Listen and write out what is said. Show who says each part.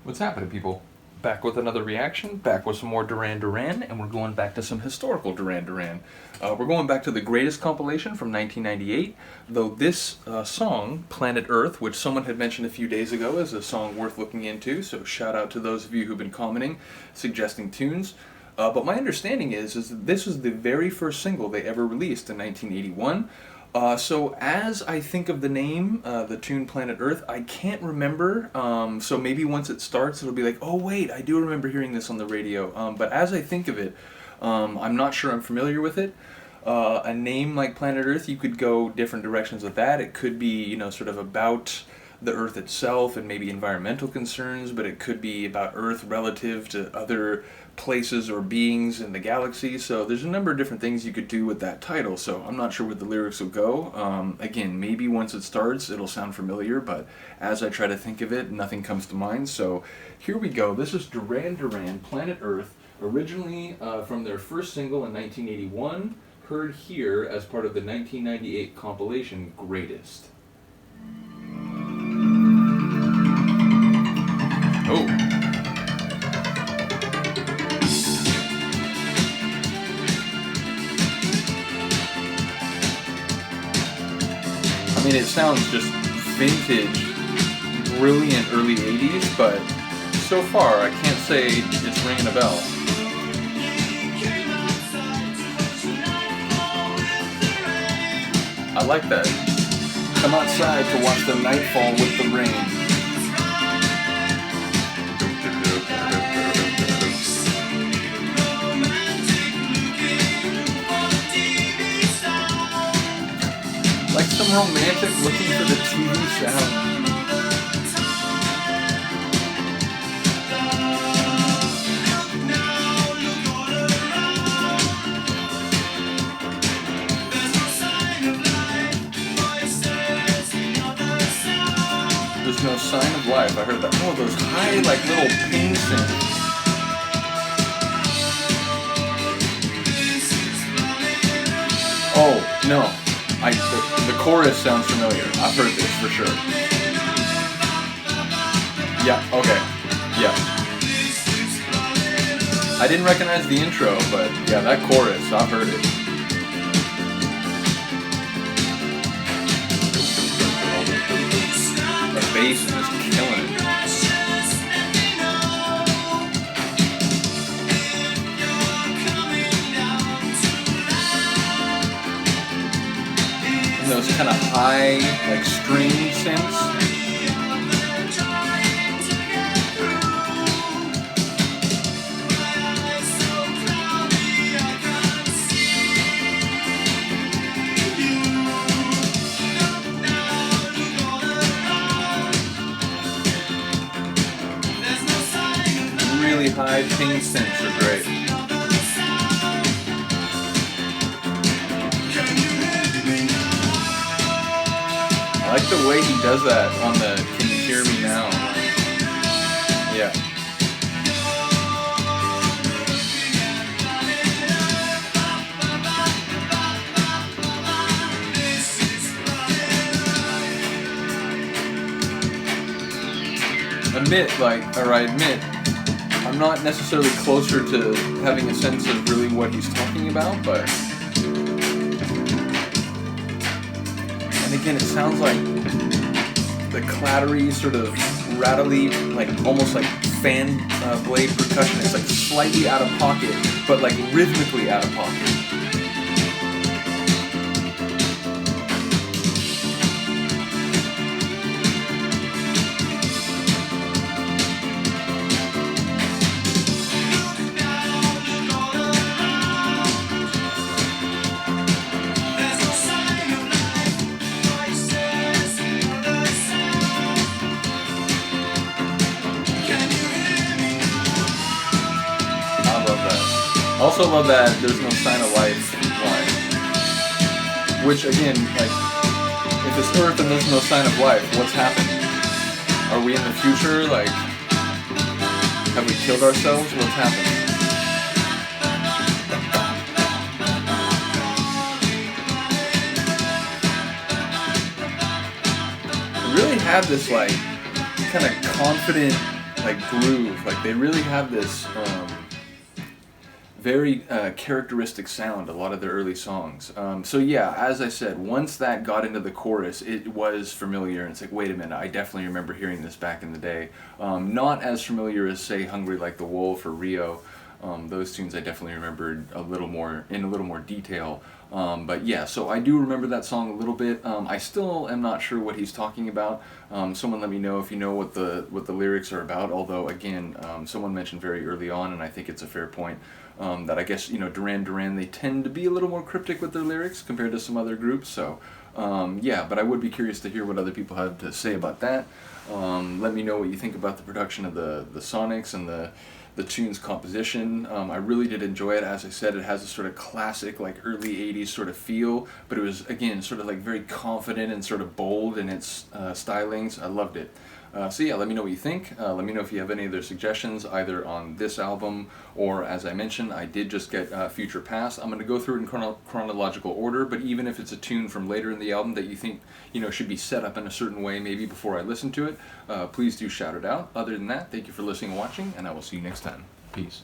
Speaker 1: What's happening, people? Back with another reaction, back with some more Duran Duran, and we're going back to some historical Duran Duran. We're going back to the greatest compilation from 1998, though this song, Planet Earth, which someone had mentioned a few days ago, is a song worth looking into, so shout out to those of you who've been commenting, suggesting tunes. But my understanding is that this was the very first single they ever released in 1981. So as I think of the name, the tune Planet Earth, I can't remember. So maybe once it starts, it'll be like, oh wait, I do remember hearing this on the radio. But as I think of it, I'm not sure I'm familiar with it. A name like Planet Earth, you could go different directions with that. It could be, sort of about the Earth itself and maybe environmental concerns, but it could be about Earth relative to other places or beings in the galaxy. So there's a number of different things you could do with that title. So I'm not sure where the lyrics will go. Again, maybe once it starts, it'll sound familiar, but as I try to think of it, nothing comes to mind. So here we go. This is Duran Duran, Planet Earth, originally from their first single in 1981, heard here as part of the 1998 compilation Greatest. Oh. I mean, it sounds just vintage, brilliant early 80s, but so far I can't say it's ringing a bell. I like that. Come outside to watch the nightfall with the rain. Like some romantic looking for the TV sound. There's no sign of life. I heard that. Oh, those high, like little ping synths. Oh, no. The chorus sounds familiar. I've heard this for sure. Yeah, okay. Yeah. I didn't recognize the intro, but yeah, that chorus, I've heard it. The bass is just killing it. And those kind of high, like string synths. Really high ping synths are great. I like the way he does that on the Can You Hear Me Now? Yeah. I admit, I'm not necessarily closer to having a sense of really what he's talking about, but... And again, it sounds like the clattery, sort of rattly, like almost like fan blade percussion. It's like slightly out of pocket, but like rhythmically out of pocket. Also love that there's no sign of life line. Which again, like, if it's Earth and there's no sign of life, what's happening? Are we in the future? Like, have we killed ourselves? What's happening? It really had this like kind of confident like groove. Like they really have this very characteristic sound, a lot of their early songs. So yeah, as I said, once that got into the chorus, it was familiar, and it's like, wait a minute, I definitely remember hearing this back in the day. Not as familiar as, say, Hungry Like the Wolf or Rio. Those tunes I definitely remembered a little more, in a little more detail. But yeah, so I do remember that song a little bit. I still am not sure what he's talking about. Someone let me know if you know what the lyrics are about. Although again, someone mentioned very early on, and I think it's a fair point, that I guess, you know, Duran Duran, they tend to be a little more cryptic with their lyrics compared to some other groups. So yeah, but I would be curious to hear what other people have to say about that. Let me know what you think about the production of the Sonics and the tune's composition. I really did enjoy it. As I said, it has a sort of classic, like early 80s sort of feel, but it was, again, sort of like very confident and sort of bold in its stylings. I loved it. So yeah, let me know what you think. Let me know if you have any other suggestions, either on this album or, as I mentioned, I did just get Future Past. I'm going to go through it in chronological order, but even if it's a tune from later in the album that you think, you know, should be set up in a certain way maybe before I listen to it, please do shout it out. Other than that, thank you for listening and watching, and I will see you next time. Peace.